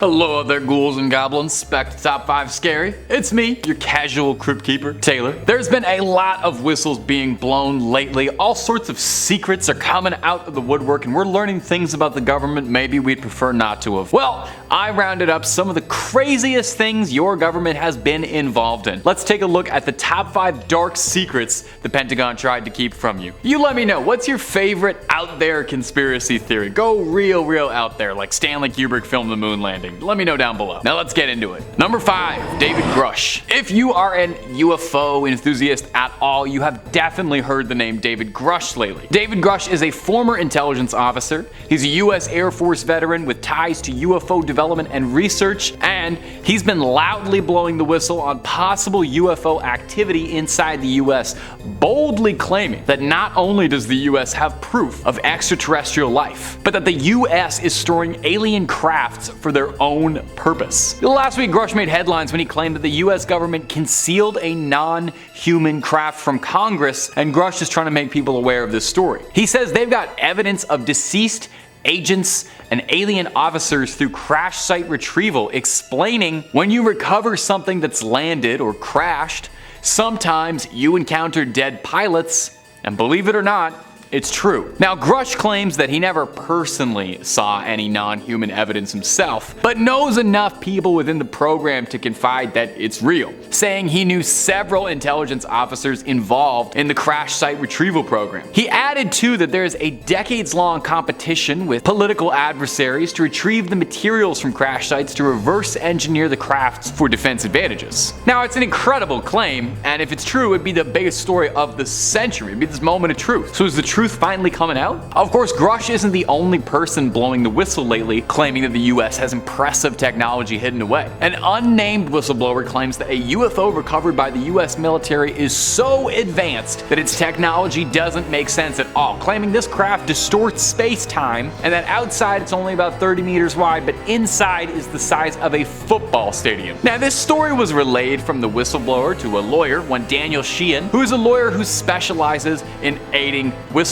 Hello there, ghouls and goblins. Back to Top 5 Scary. It's me, your casual crypt keeper, Taylor. There's been a lot of whistles being blown lately. All sorts of secrets are coming out of the woodwork, and we're learning things about the government maybe we'd prefer not to have. Well, I rounded up some of the craziest things your government has been involved in. Let's take a look at the top 5 dark secrets the Pentagon tried to keep from you. You let me know, what's your favorite out there conspiracy theory? Go real out there, like Stanley Kubrick filmed the moon landing. Let me know down below. Now let's get into it. Number 5, David Grusch. If you are an UFO enthusiast at all, you have definitely heard the name David Grusch lately. David Grusch is a former intelligence officer. He's a US Air Force veteran with ties to UFO development and research, and he's been loudly blowing the whistle on possible UFO activity inside the US, boldly claiming that not only does the US have proof of extraterrestrial life, but that the US is storing alien crafts for their own purpose. Last week, Grusch made headlines when he claimed that the US government concealed a non-human craft from Congress, and Grusch is trying to make people aware of this story. He says they've got evidence of deceased agents and alien officers through crash site retrieval, explaining when you recover something that's landed or crashed, sometimes you encounter dead pilots, and believe it or not, it's true. Now, Grusch claims that he never personally saw any non-human evidence himself, but knows enough people within the program to confide that it's real, saying he knew several intelligence officers involved in the crash site retrieval program. He added too that there is a decades-long competition with political adversaries to retrieve the materials from crash sites to reverse engineer the crafts for defense advantages. Now, it's an incredible claim, and if it's true, it'd be the biggest story of the century. It'd be this moment of truth. So is the truth finally coming out? Of course, Grusch isn't the only person blowing the whistle lately, claiming that the US has impressive technology hidden away. An unnamed whistleblower claims that a UFO recovered by the US military is so advanced that its technology doesn't make sense at all, claiming this craft distorts space-time and that outside it's only about 30 meters wide, but inside is the size of a football stadium. Now, this story was relayed from the whistleblower to a lawyer, one Daniel Sheehan, who is a lawyer who specializes in aiding whistleblowers.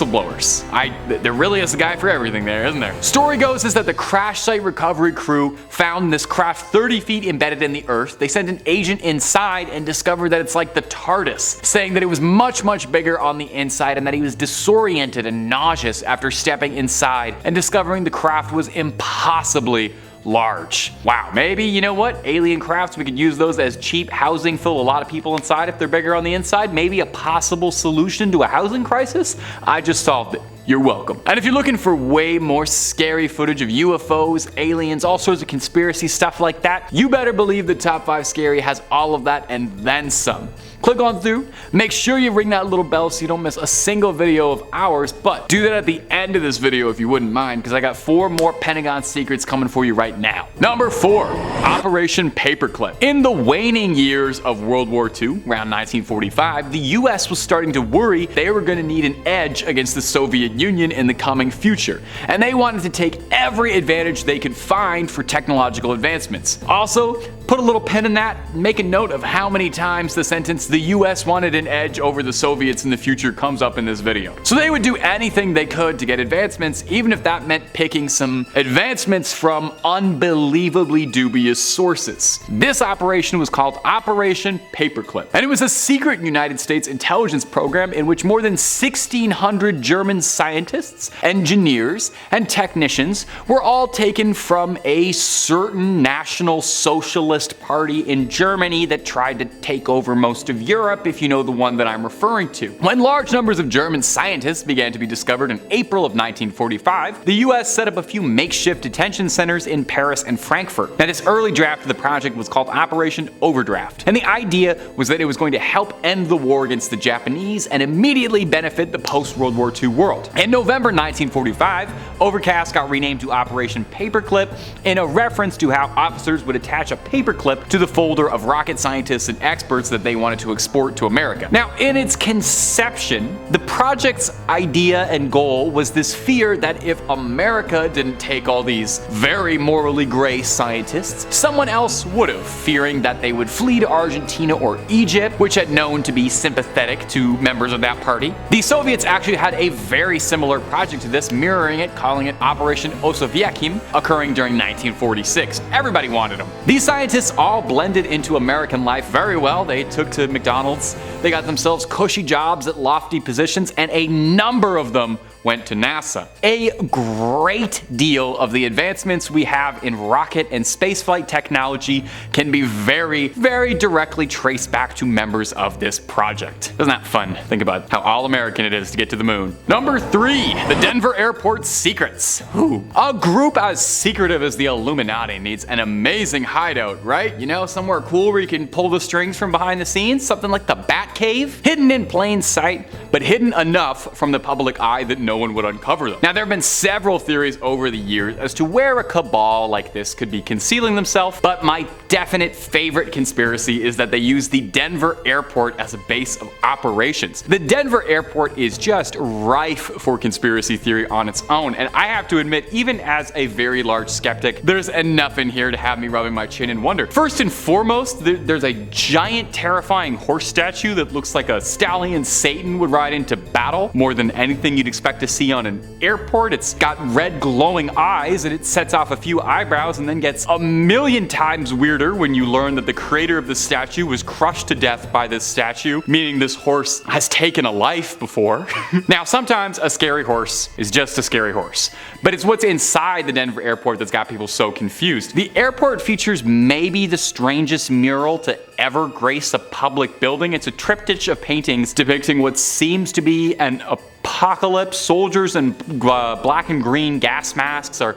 There really is a guy for everything there, isn't there? Story goes is that the crash site recovery crew found this craft 30 feet embedded in the earth. They sent an agent inside and discovered that it's like the TARDIS, saying that it was much bigger on the inside and that he was disoriented and nauseous after stepping inside and discovering the craft was impossibly large. Wow, maybe, you know what? Alien crafts, we could use those as cheap housing, fill a lot of people inside if they're bigger on the inside. Maybe a possible solution to a housing crisis? I just solved it. You're welcome. And if you're looking for way more scary footage of UFOs, aliens, all sorts of conspiracy stuff like that, you better believe the Top 5 Scary has all of that and then some. Click on through, make sure you ring that little bell so you don't miss a single video of ours, but do that at the end of this video if you wouldn't mind, because I got 4 more Pentagon secrets coming for you right now. Number 4, Operation Paperclip. In the waning years of World War II, around 1945, the US was starting to worry they were going to need an edge against the Soviet Union in the coming future, and they wanted to take every advantage they could find for technological advancements. Also, put a little pin in that, make a note of how many times the sentence "the US wanted an edge over the Soviets in the future" comes up in this video. So they would do anything they could to get advancements, even if that meant picking some advancements from unbelievably dubious sources. This operation was called Operation Paperclip, and it was a secret United States intelligence program in which more than 1,600 German scientists, engineers, and technicians were all taken from a certain National Socialist Party in Germany that tried to take over most of Europe, if you know the one that I'm referring to. When large numbers of German scientists began to be discovered in April of 1945, the US set up a few makeshift detention centers in Paris and Frankfurt. Now, this early draft of the project was called Operation Overdraft, and the idea was that it was going to help end the war against the Japanese and immediately benefit the post-World War II world. In November 1945, Overcast got renamed to Operation Paperclip in a reference to how officers would attach a paperclip to the folder of rocket scientists and experts that they wanted to export to America. Now, in its conception, the project's idea and goal was this fear that if America didn't take all these very morally gray scientists, someone else would have, fearing that they would flee to Argentina or Egypt, which had known to be sympathetic to members of that party. The Soviets actually had a very similar project to this, mirroring it, calling it Operation Osowiecim, occurring during 1946. Everybody wanted them. These scientists all blended into American life very well. They took to McDonald's, they got themselves cushy jobs at lofty positions, and a number of them went to NASA. A great deal of the advancements we have in rocket and spaceflight technology can be very, very directly traced back to members of this project. Isn't that fun? Think about how all-American it is to get to the moon. Number 3, the Denver Airport Secrets. Ooh. A group as secretive as the Illuminati needs an amazing hideout, right? You know, somewhere cool where you can pull the strings from behind the scenes, something like the Bat Cave, hidden in plain sight, but hidden enough from the public eye that no one would uncover them. Now, there have been several theories over the years as to where a cabal like this could be concealing themselves, but my definite favorite conspiracy is that they use the Denver Airport as a base of operations. The Denver Airport is just rife for conspiracy theory on its own, and I have to admit, even as a very large skeptic, there's enough in here to have me rubbing my chin and wonder. First and foremost, there's a giant terrifying horse statue that looks like a stallion Satan would ride into battle more than anything you'd expect to see on an airport. It's got red glowing eyes and it sets off a few eyebrows and then gets a million times weirder when you learn that the creator of the statue was crushed to death by this statue, meaning this horse has taken a life before. Now, sometimes a scary horse is just a scary horse, but it's what's inside the Denver Airport that's got people so confused. The airport features maybe the strangest mural to ever grace a public building. It's a triptych of paintings depicting what seems to be an apocalypse. Soldiers in black and green gas masks are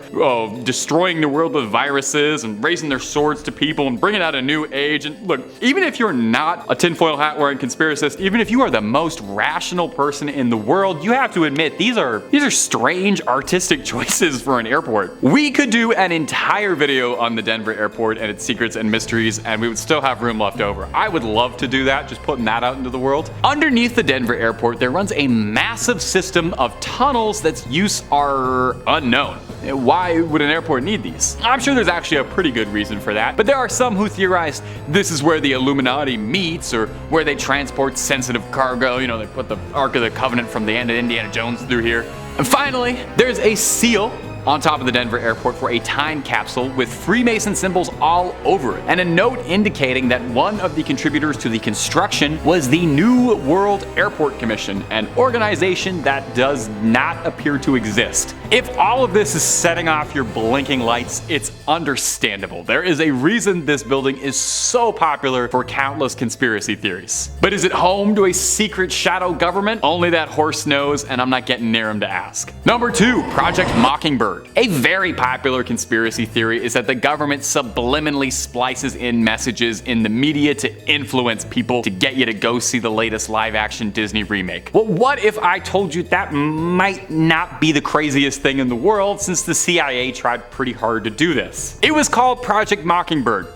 destroying the world with viruses and raising their swords to people and bringing out a new age. And look, even if you're not a tinfoil hat wearing conspiracist, even if you are the most rational person in the world, you have to admit these are strange artistic choices for an airport. We could do an entire video on the Denver Airport and its secrets and mysteries, and we would still have room left over. I would love to do that, just putting that out into the world. Underneath the Denver Airport, there runs a massive system of tunnels that's use are unknown. Why would an airport need these? I'm sure there's actually a pretty good reason for that, but there are some who theorize this is where the Illuminati meets or where they transport sensitive cargo. You know, they put the Ark of the Covenant from the end of Indiana Jones through here. And finally, there's a seal on top of the Denver Airport for a time capsule with Freemason symbols all over it, and a note indicating that one of the contributors to the construction was the New World Airport Commission, an organization that does not appear to exist. If all of this is setting off your blinking lights, it's understandable. There is a reason this building is so popular for countless conspiracy theories. But is it home to a secret shadow government? Only that horse knows, and I'm not getting near him to ask. Number 2, Project Mockingbird. A very popular conspiracy theory is that the government subliminally splices in messages in the media to influence people to get you to go see the latest live-action Disney remake. Well, what if I told you that might not be the craziest thing in the world, since the CIA tried pretty hard to do this? It was called Project Mockingbird,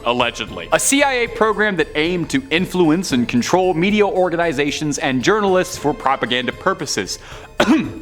allegedly. A CIA program that aimed to influence and control media organizations and journalists for propaganda purposes.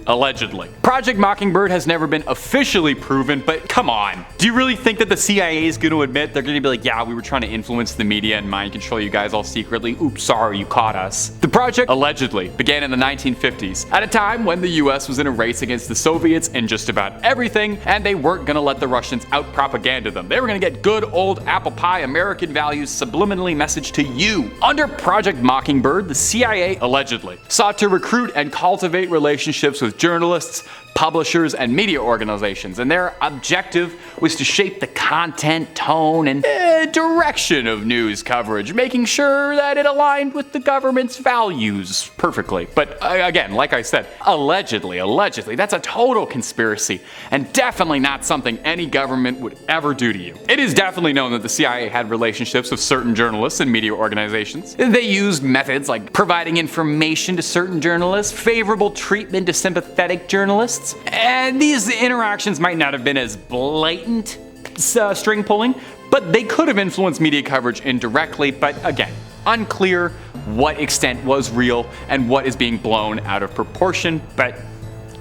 Allegedly. Project Mockingbird has never been officially proven, but come on. Do you really think that the CIA is going to admit they're going to be like, yeah, we were trying to influence the media and mind control you guys all secretly? Oops, sorry, you caught us. The project allegedly began in the 1950s, at a time when the US was in a race against the Soviets in just about everything, and they weren't going to let the Russians out-propaganda them. They were going to get good old apple pie American values subliminally messaged to you. Under Project Mockingbird, the CIA allegedly sought to recruit and cultivate relationships with journalists, publishers, and media organizations, and their objective was to shape the content, tone, and direction of news coverage, making sure that it aligned with the government's values perfectly. But again, like I said, allegedly, that's a total conspiracy, and definitely not something any government would ever do to you. It is definitely known that the CIA had relationships with certain journalists and media organizations. They used methods like providing information to certain journalists, favorable treatment to sympathetic journalists, and these interactions might not have been as blatant string pulling, but they could have influenced media coverage indirectly. But again, unclear what extent was real and what is being blown out of proportion, but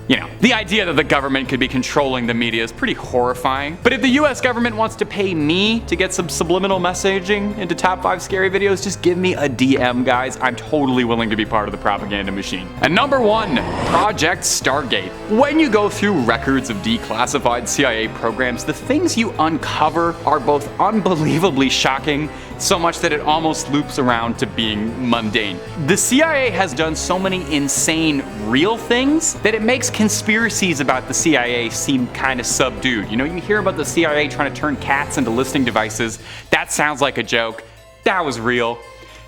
You know, the idea that the government could be controlling the media is pretty horrifying. But if the US government wants to pay me to get some subliminal messaging into top 5 scary videos, just give me a DM, guys. I'm totally willing to be part of the propaganda machine. And number 1, Project Stargate. When you go through records of declassified CIA programs, the things you uncover are both unbelievably shocking, so much that it almost loops around to being mundane. The CIA has done so many insane real things that it makes conspiracies about the CIA seem kind of subdued. You know, you hear about the CIA trying to turn cats into listening devices. That sounds like a joke. That was real.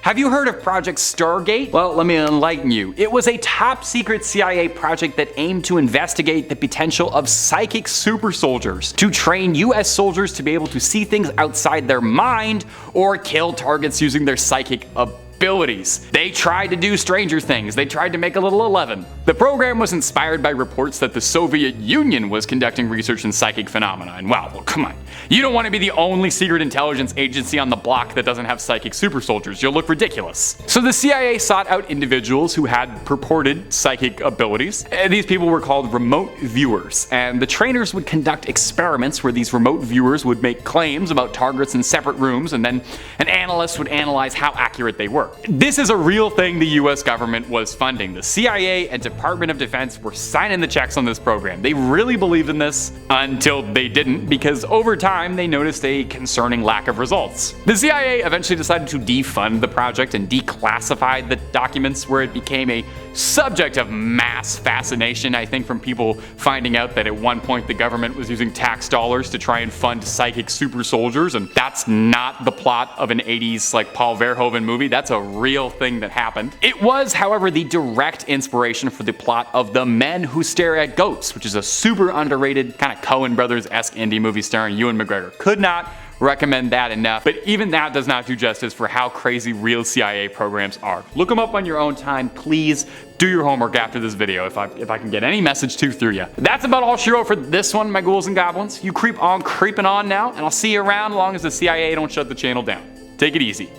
Have you heard of Project Stargate? Well, let me enlighten you. It was a top secret CIA project that aimed to investigate the potential of psychic super soldiers to train US soldiers to be able to see things outside their mind or kill targets using their psychic abilities. They tried to do stranger things. They tried to make a little 11. The program was inspired by reports that the Soviet Union was conducting research in psychic phenomena. And wow, well, come on. You don't want to be the only secret intelligence agency on the block that doesn't have psychic super soldiers. You'll look ridiculous. So the CIA sought out individuals who had purported psychic abilities. These people were called remote viewers, and the trainers would conduct experiments where these remote viewers would make claims about targets in separate rooms, and then an analyst would analyze how accurate they were. This is a real thing the US government was funding. The CIA and Department of Defense were signing the checks on this program. They really believed in this until they didn't, because over time they noticed a concerning lack of results. The CIA eventually decided to defund the project and declassify the documents, where it became a subject of mass fascination, I think, from people finding out that at one point the government was using tax dollars to try and fund psychic super soldiers, and that's not the plot of an 80s like Paul Verhoeven movie. That's a real thing that happened. It was, however, the direct inspiration for the plot of The Men Who Stare at Goats, which is a super underrated kind of Coen Brothers-esque indie movie starring Ewan McGregor. Could not recommend that enough, but even that does not do justice for how crazy real CIA programs are. Look them up on your own time. Please do your homework after this video if I can get any message through you. That's about all she wrote for this one, my ghouls and goblins. You keep on creeping on now, and I'll see you around as long as the CIA don't shut the channel down. Take it easy.